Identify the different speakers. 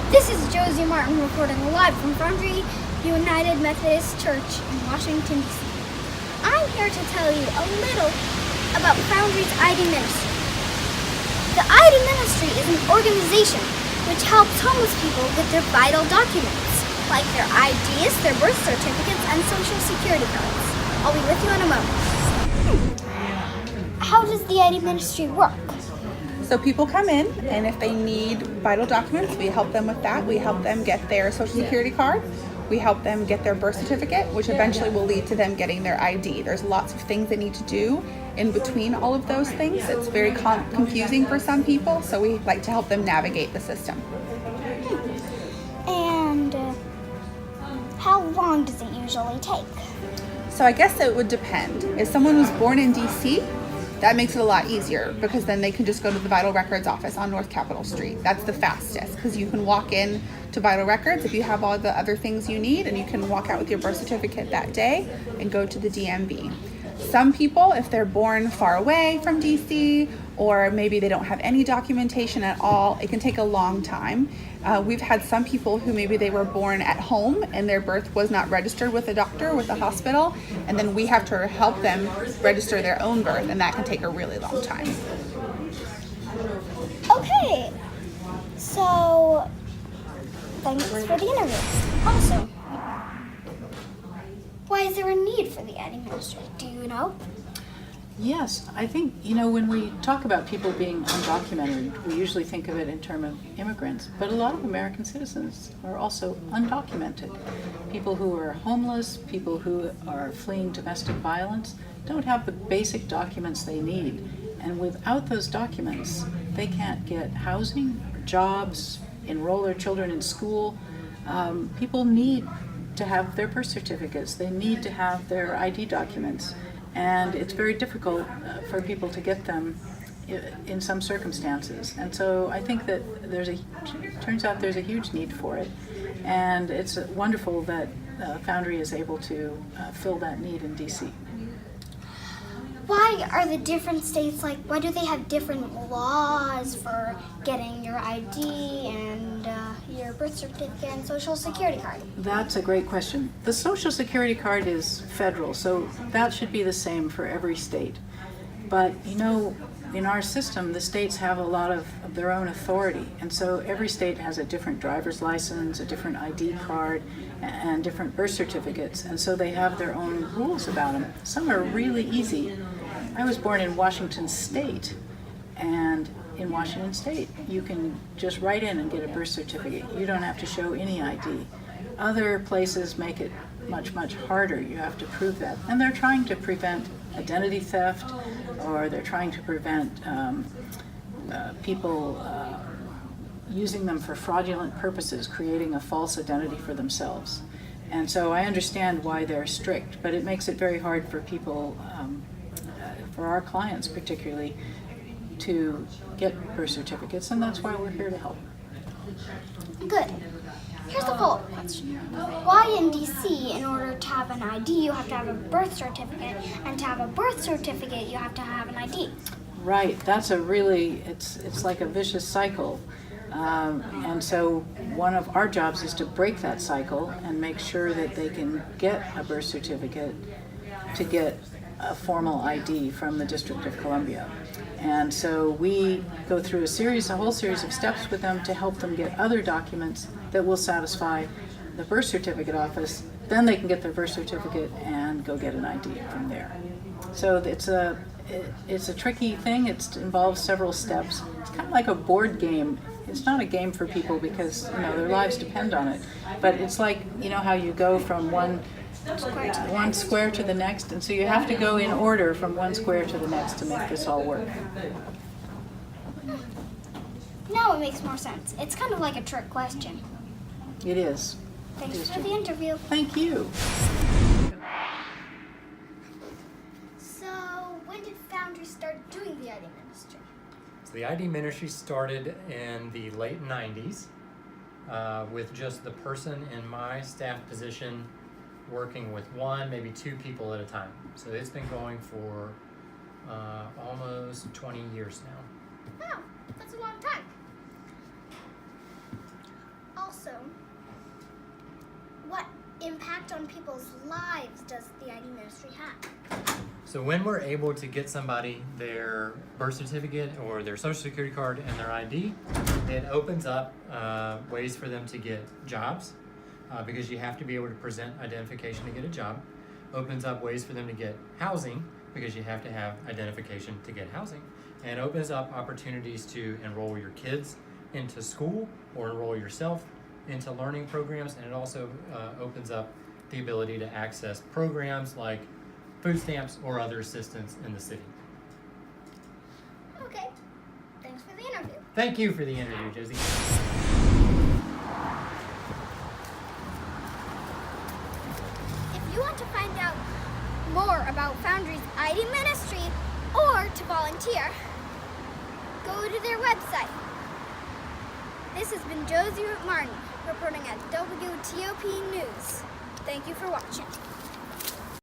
Speaker 1: This is Josie Martin recording live from Foundry United Methodist Church in Washington, D.C. I'm here to tell you a little about Foundry's ID Ministry. The ID Ministry is an organization which helps homeless people get their vital documents, like their IDs, their birth certificates, and social security cards. I'll be with you in a moment. How does the ID Ministry work?
Speaker 2: So people come in, and if they need vital documents, we help them with that. We help them get their social security card. We help them get their birth certificate, which eventually will lead to them getting their ID. There's lots of things they need to do in between all of those things. It's very confusing for some people, so we like to help them navigate the system.
Speaker 1: And how long does it usually take?
Speaker 2: So I guess it would depend. If someone was born in DC, that makes it a lot easier because then they can just go to the Vital Records office on North Capitol Street. That's the fastest because you can walk in to Vital Records if you have all the other things you need, and you can walk out with your birth certificate that day and go to the DMV. Some people, if they're born far away from DC, or maybe they don't have any documentation at all, it can take a long time. We've had some people who maybe they were born at home and their birth was not registered with a doctor, with a hospital, and then we have to help them register their own birth, and that can take a really long time.
Speaker 1: Okay, so thanks for the interview. Also, why is there a need for the ID Ministry? Do you know?
Speaker 3: Yes, I think, when we talk about people being undocumented, we usually think of it in terms of immigrants, but a lot of American citizens are also undocumented. People who are homeless, people who are fleeing domestic violence, don't have the basic documents they need. And without those documents, they can't get housing, jobs, enroll their children in school. People need to have their birth certificates. They need to have their ID documents. And it's very difficult for people to get them in some circumstances. And so I think that turns out there's a huge need for it. And it's wonderful that Foundry is able to fill that need in DC.
Speaker 1: Why are the different states why do they have different laws for getting your ID and your birth certificate and social security card?
Speaker 3: That's a great question. The social security card is federal, so that should be the same for every state. But in our system, the states have a lot of their own authority, and so every state has a different driver's license, a different ID card, and different birth certificates, and so they have their own rules about them. Some are really easy. I was born in Washington State, and in Washington State, you can just write in and get a birth certificate. You don't have to show any ID. Other places make it much, much harder. You have to prove that. And they're trying to prevent identity theft, or they're trying to prevent people using them for fraudulent purposes, creating a false identity for themselves. And so I understand why they're strict, but it makes it very hard for people, for our clients particularly, to get birth certificates, and that's why we're here to help.
Speaker 1: Good. Here's the follow-up question. Why in DC, in order to have an ID, you have to have a birth certificate, and to have a birth certificate, you have to have an ID?
Speaker 3: Right, that's it's like a vicious cycle. And so one of our jobs is to break that cycle and make sure that they can get a birth certificate to get a formal ID from the District of Columbia. And so we go through a whole series of steps with them to help them get other documents that will satisfy the birth certificate office. Then they can get their birth certificate and go get an ID from there. So it's a tricky thing. It involves several steps. It's kind of like a board game. It's not a game for people because their lives depend on it. But it's like how you go from one square to the next, and so you have to go in order from one square to the next to make this all work.
Speaker 1: Now it makes more sense. It's kind of like a trick question.
Speaker 3: It is.
Speaker 1: Thanks for the interview.
Speaker 3: Thank you.
Speaker 1: So, when did Foundry start doing the ID Ministry?
Speaker 4: So the ID Ministry started in the late 90s with just the person in my staff position working with one, maybe two people at a time. So it's been going for almost 20 years now.
Speaker 1: Wow, that's a long time. Also, what impact on people's lives does the ID ministry have?
Speaker 4: So when we're able to get somebody their birth certificate or their social security card and their ID, it opens up ways for them to get jobs because you have to be able to present identification to get a job. Opens up ways for them to get housing because you have to have identification to get housing. And opens up opportunities to enroll your kids into school or enroll yourself into learning programs. And it also opens up the ability to access programs like food stamps or other assistance in the city.
Speaker 1: Okay, thanks for the interview.
Speaker 4: Thank you for the interview, Josie.
Speaker 1: If you want to find out more about Foundry's ID ministry or to volunteer, go to their website. This has been Josie Martin reporting at WTOP News. Thank you for watching.